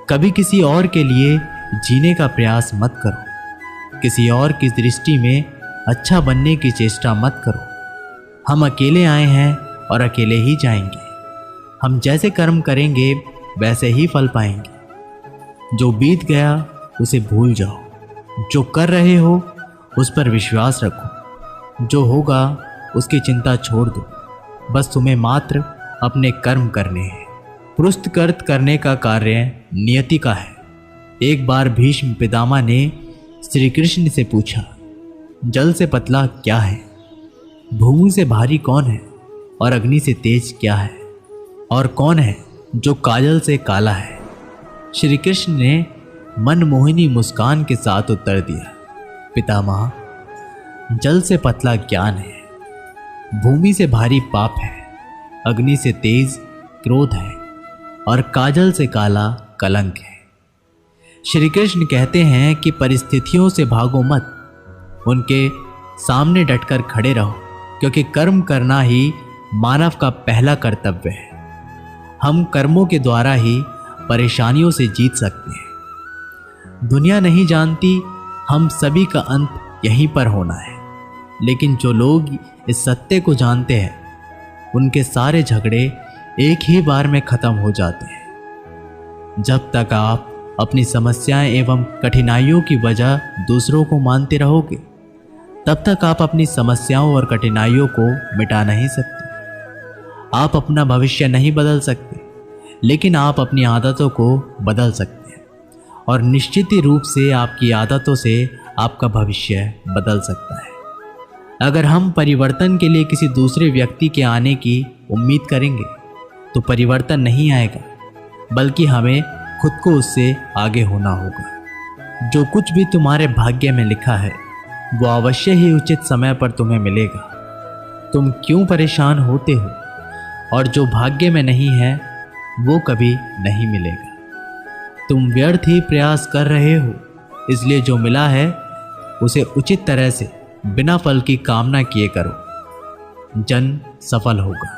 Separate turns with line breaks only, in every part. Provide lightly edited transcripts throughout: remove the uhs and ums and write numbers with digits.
कभी किसी और के लिए जीने का प्रयास मत करो। किसी और की दृष्टि में अच्छा बनने की चेष्टा मत करो। हम अकेले आए हैं और अकेले ही जाएंगे। हम जैसे कर्म करेंगे वैसे ही फल पाएंगे। जो बीत गया उसे भूल जाओ। जो कर रहे हो उस पर विश्वास रखो। जो होगा उसकी चिंता छोड़ दो। बस तुम्हें मात्र अपने कर्म करने हैं। पुरस्कृत करने का कार्य नियति का है। एक बार भीष्म पितामह ने श्री कृष्ण से पूछा, जल से पतला क्या है? भूमि से भारी कौन है? और अग्नि से तेज क्या है? और कौन है जो काजल से काला है? श्री कृष्ण ने मनमोहिनी मुस्कान के साथ उत्तर दिया, पितामह, जल से पतला ज्ञान है, भूमि से भारी पाप है, अग्नि से तेज क्रोध है और काजल से काला कलंक है। श्री कृष्ण कहते हैं कि परिस्थितियों से भागो मत, उनके सामने डटकर खड़े रहो, क्योंकि कर्म करना ही मानव का पहला कर्तव्य है। हम कर्मों के द्वारा ही परेशानियों से जीत सकते हैं। दुनिया नहीं जानती हम सभी का अंत यहीं पर होना है, लेकिन जो लोग इस सत्य को जानते हैं उनके सारे झगड़े एक ही बार में खत्म हो जाते हैं। जब तक आप अपनी समस्याएं एवं कठिनाइयों की वजह दूसरों को मानते रहोगे, तब तक आप अपनी समस्याओं और कठिनाइयों को मिटा नहीं सकते। आप अपना भविष्य नहीं बदल सकते, लेकिन आप अपनी आदतों को बदल सकते हैं, और निश्चित ही रूप से आपकी आदतों से आपका भविष्य बदल सकता है। अगर हम परिवर्तन के लिए किसी दूसरे व्यक्ति के आने की उम्मीद करेंगे तो परिवर्तन नहीं आएगा, बल्कि हमें खुद को उससे आगे होना होगा। जो कुछ भी तुम्हारे भाग्य में लिखा है वो अवश्य ही उचित समय पर तुम्हें मिलेगा। तुम क्यों परेशान होते हो? और जो भाग्य में नहीं है वो कभी नहीं मिलेगा। तुम व्यर्थ ही प्रयास कर रहे हो, इसलिए जो मिला है उसे उचित तरह से बिना फल की कामना किए करो, जन सफल होगा।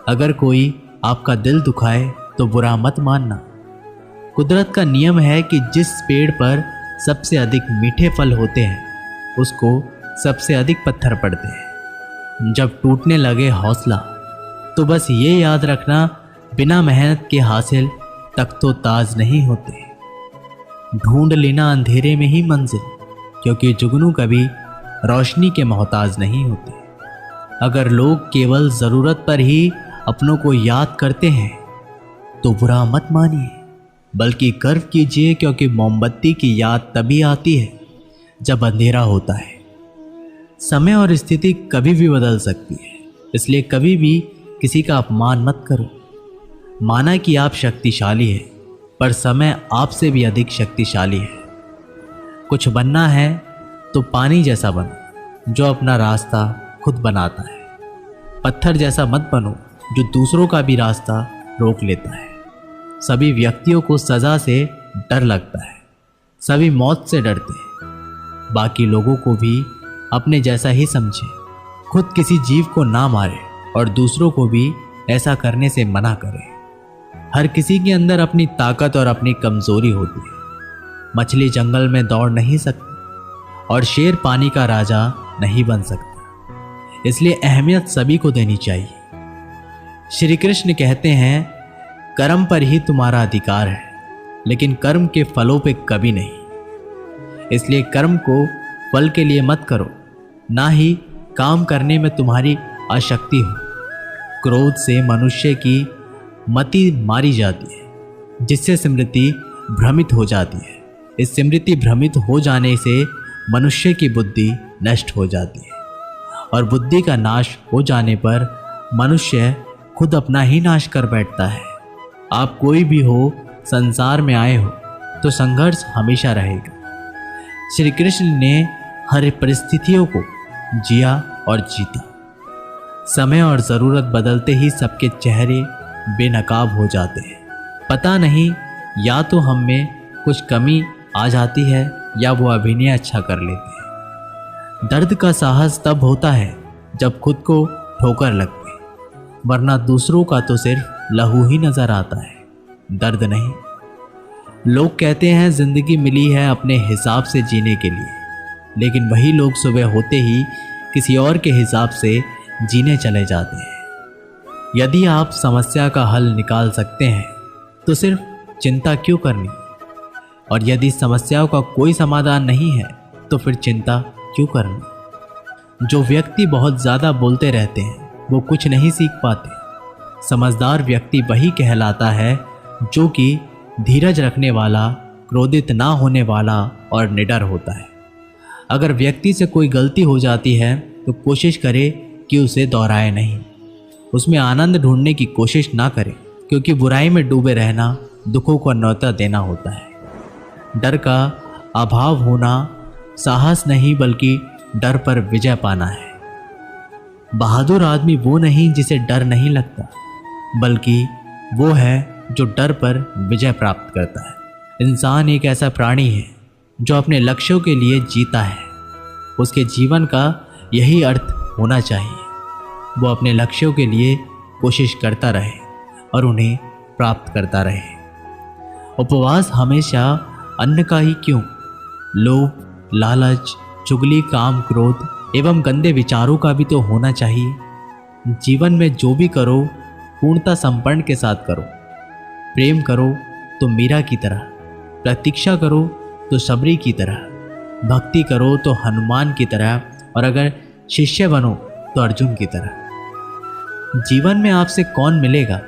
अगर कोई आपका दिल दुखाए तो बुरा मत मानना। कुदरत का नियम है कि जिस पेड़ पर सबसे अधिक मीठे फल होते हैं उसको सबसे अधिक पत्थर पड़ते हैं। जब टूटने लगे हौसला तो बस ये याद रखना, बिना मेहनत के हासिल तक तो ताज नहीं होते। ढूंढ लेना अंधेरे में ही मंजिल, क्योंकि जुगनू कभी रोशनी के मोहताज नहीं होते। अगर लोग केवल ज़रूरत पर ही अपनों को याद करते हैं तो बुरा मत मानिए, बल्कि गर्व कीजिए, क्योंकि मोमबत्ती की याद तभी आती है जब अंधेरा होता है। समय और स्थिति कभी भी बदल सकती है, इसलिए कभी भी किसी का अपमान मत करो। माना कि आप शक्तिशाली हैं, पर समय आपसे भी अधिक शक्तिशाली है। कुछ बनना है तो पानी जैसा बनो, जो अपना रास्ता खुद बनाता है। पत्थर जैसा मत बनो जो दूसरों का भी रास्ता रोक लेता है। सभी व्यक्तियों को सज़ा से डर लगता है, सभी मौत से डरते हैं। बाकी लोगों को भी अपने जैसा ही समझे। खुद किसी जीव को ना मारे और दूसरों को भी ऐसा करने से मना करें। हर किसी के अंदर अपनी ताकत और अपनी कमजोरी होती है। मछली जंगल में दौड़ नहीं सकती और शेर पानी का राजा नहीं बन सकता, इसलिए अहमियत सभी को देनी चाहिए। श्री कृष्ण कहते हैं, कर्म पर ही तुम्हारा अधिकार है, लेकिन कर्म के फलों पे कभी नहीं। इसलिए कर्म को फल के लिए मत करो, ना ही काम करने में तुम्हारी आसक्ति हो। क्रोध से मनुष्य की मति मारी जाती है, जिससे स्मृति भ्रमित हो जाती है। इस स्मृति भ्रमित हो जाने से मनुष्य की बुद्धि नष्ट हो जाती है, और बुद्धि का नाश हो जाने पर मनुष्य खुद अपना ही नाश कर बैठता है। आप कोई भी हो, संसार में आए हो तो संघर्ष हमेशा रहेगा। श्री कृष्ण ने हर परिस्थितियों को जिया और जीता। समय और ज़रूरत बदलते ही सबके चेहरे बेनकाब हो जाते हैं। पता नहीं, या तो हम में कुछ कमी आ जाती है या वो अभिनय अच्छा कर लेते हैं। दर्द का साहस तब होता है जब खुद को ठोकर लगती, वरना दूसरों का तो सिर्फ लहू ही नजर आता है, दर्द नहीं। लोग कहते हैं जिंदगी मिली है अपने हिसाब से जीने के लिए, लेकिन वही लोग सुबह होते ही किसी और के हिसाब से जीने चले जाते हैं। यदि आप समस्या का हल निकाल सकते हैं तो सिर्फ चिंता क्यों करनी, और यदि समस्याओं का कोई समाधान नहीं है तो फिर चिंता क्यों करनी। जो व्यक्ति बहुत ज़्यादा बोलते रहते हैं वो कुछ नहीं सीख पाते। समझदार व्यक्ति वही कहलाता है जो कि धीरज रखने वाला, क्रोधित ना होने वाला और निडर होता है। अगर व्यक्ति से कोई गलती हो जाती है तो कोशिश करे कि उसे दोहराए नहीं, उसमें आनंद ढूंढने की कोशिश ना करे, क्योंकि बुराई में डूबे रहना दुखों को न्योता देना होता है। डर का अभाव होना साहस नहीं बल्कि डर पर विजय पाना है। बहादुर आदमी वो नहीं जिसे डर नहीं लगता, बल्कि वो है जो डर पर विजय प्राप्त करता है। इंसान एक ऐसा प्राणी है जो अपने लक्ष्यों के लिए जीता है। उसके जीवन का यही अर्थ होना चाहिए। वो अपने लक्ष्यों के लिए कोशिश करता रहे और उन्हें प्राप्त करता रहे। उपवास हमेशा अन्न का ही क्यों, लोभ, लालच, चुगली, काम, क्रोध एवं गंदे विचारों का भी तो होना चाहिए। जीवन में जो भी करो पूर्णता संपन्न के साथ करो। प्रेम करो तो मीरा की तरह, प्रतीक्षा करो तो सबरी की तरह, भक्ति करो तो हनुमान की तरह, और अगर शिष्य बनो तो अर्जुन की तरह। जीवन में आपसे कौन मिलेगा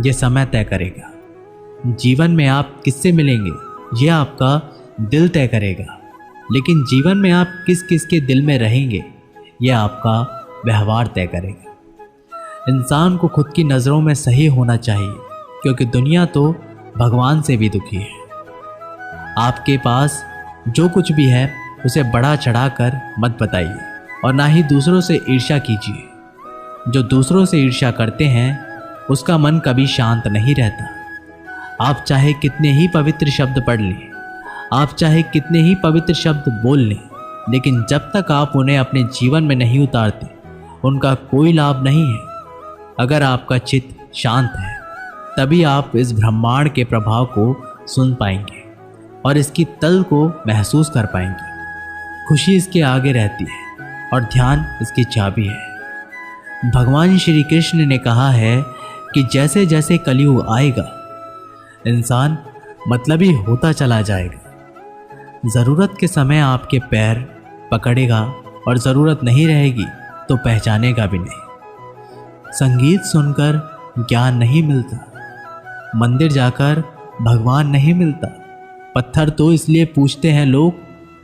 ये समय तय करेगा। जीवन में आप किससे मिलेंगे ये आपका दिल तय करेगा। लेकिन जीवन में आप किस किस के दिल में रहेंगे यह आपका व्यवहार तय करेगा। इंसान को खुद की नज़रों में सही होना चाहिए, क्योंकि दुनिया तो भगवान से भी दुखी है। आपके पास जो कुछ भी है उसे बढ़ा चढ़ाकर मत बताइए, और ना ही दूसरों से ईर्ष्या कीजिए। जो दूसरों से ईर्ष्या करते हैं उसका मन कभी शांत नहीं रहता। आप चाहे कितने ही पवित्र शब्द पढ़ लें, आप चाहे कितने ही पवित्र शब्द बोल लें, लेकिन जब तक आप उन्हें अपने जीवन में नहीं उतारते उनका कोई लाभ नहीं है। अगर आपका चित्त शांत है तभी आप इस ब्रह्मांड के प्रभाव को सुन पाएंगे और इसकी तल को महसूस कर पाएंगे। खुशी इसके आगे रहती है और ध्यान इसकी चाबी है। भगवान श्री कृष्ण ने कहा है कि जैसे जैसे कलयुग आएगा इंसान मतलबी होता चला जाएगा। ज़रूरत के समय आपके पैर पकड़ेगा और ज़रूरत नहीं रहेगी तो पहचानेगा भी नहीं। संगीत सुनकर ज्ञान नहीं मिलता, मंदिर जाकर भगवान नहीं मिलता। पत्थर तो इसलिए पूछते हैं लोग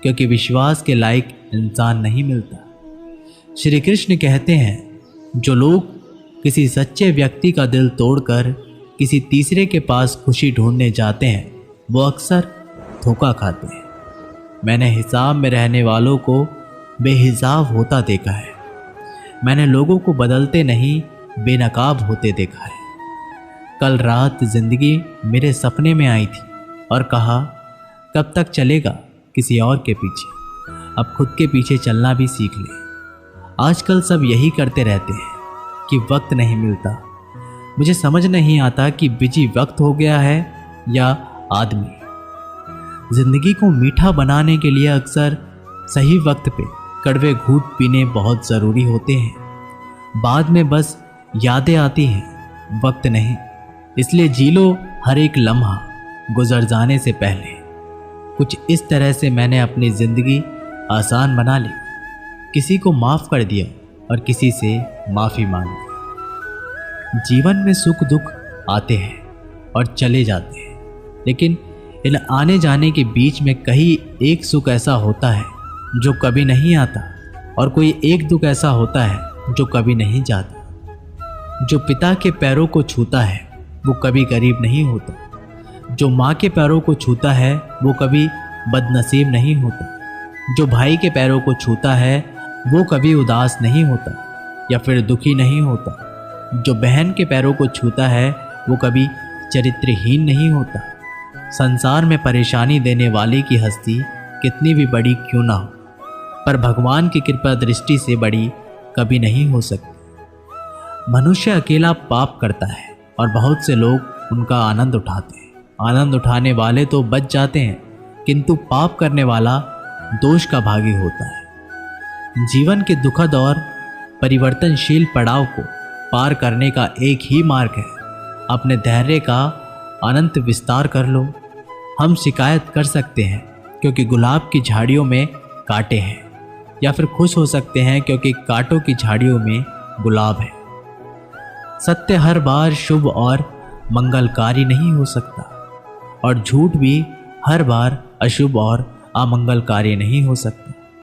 क्योंकि विश्वास के लायक इंसान नहीं मिलता। श्री कृष्ण कहते हैं जो लोग किसी सच्चे व्यक्ति का दिल तोड़कर किसी तीसरे के पास खुशी ढूंढने जाते हैं वो अक्सर धोखा खाते हैं। मैंने हिसाब में रहने वालों को बेहिसाब होता देखा है। मैंने लोगों को बदलते नहीं बेनकाब होते देखा है। कल रात जिंदगी मेरे सपने में आई थी और कहा कब तक चलेगा किसी और के पीछे, अब खुद के पीछे चलना भी सीख ले। आजकल सब यही करते रहते हैं कि वक्त नहीं मिलता। मुझे समझ नहीं आता कि बिजी वक्त हो गया है या आदमी। जिंदगी को मीठा बनाने के लिए अक्सर सही वक्त पे कड़वे घूंट पीने बहुत ज़रूरी होते हैं। बाद में बस यादें आती हैं, वक्त नहीं। इसलिए जी लो हर एक लम्हा गुजर जाने से पहले। कुछ इस तरह से मैंने अपनी ज़िंदगी आसान बना ली। किसी को माफ़ कर दिया और किसी से माफ़ी मांग ली। जीवन में सुख दुख आते हैं और चले जाते हैं, लेकिन इन आने जाने के बीच में कहीं एक सुख ऐसा होता है जो कभी नहीं आता और कोई एक दुख ऐसा होता है जो कभी नहीं जाता। जो पिता के पैरों को छूता है वो कभी गरीब नहीं होता। जो माँ के पैरों को छूता है वो कभी बदनसीब नहीं होता। जो भाई के पैरों को छूता है वो कभी उदास नहीं होता या फिर दुखी नहीं होता। जो बहन के पैरों को छूता है वो कभी चरित्रहीन नहीं होता। संसार में परेशानी देने वाले की हस्ती कितनी भी बड़ी क्यों ना हो, पर भगवान की कृपा दृष्टि से बड़ी कभी नहीं हो सकती। मनुष्य अकेला पाप करता है और बहुत से लोग उनका आनंद उठाते हैं। आनंद उठाने वाले तो बच जाते हैं, किंतु पाप करने वाला दोष का भागी होता है। जीवन के दुखद और परिवर्तनशील पड़ाव को पार करने का एक ही मार्ग है, अपने धैर्य का अनंत विस्तार कर लो। हम शिकायत कर सकते हैं क्योंकि गुलाब की झाड़ियों में कांटे हैं, या फिर खुश हो सकते हैं क्योंकि कांटों की झाड़ियों में गुलाब है। सत्य हर बार शुभ और मंगलकारी नहीं हो सकता, और झूठ भी हर बार अशुभ और अमंगलकारी नहीं हो सकता।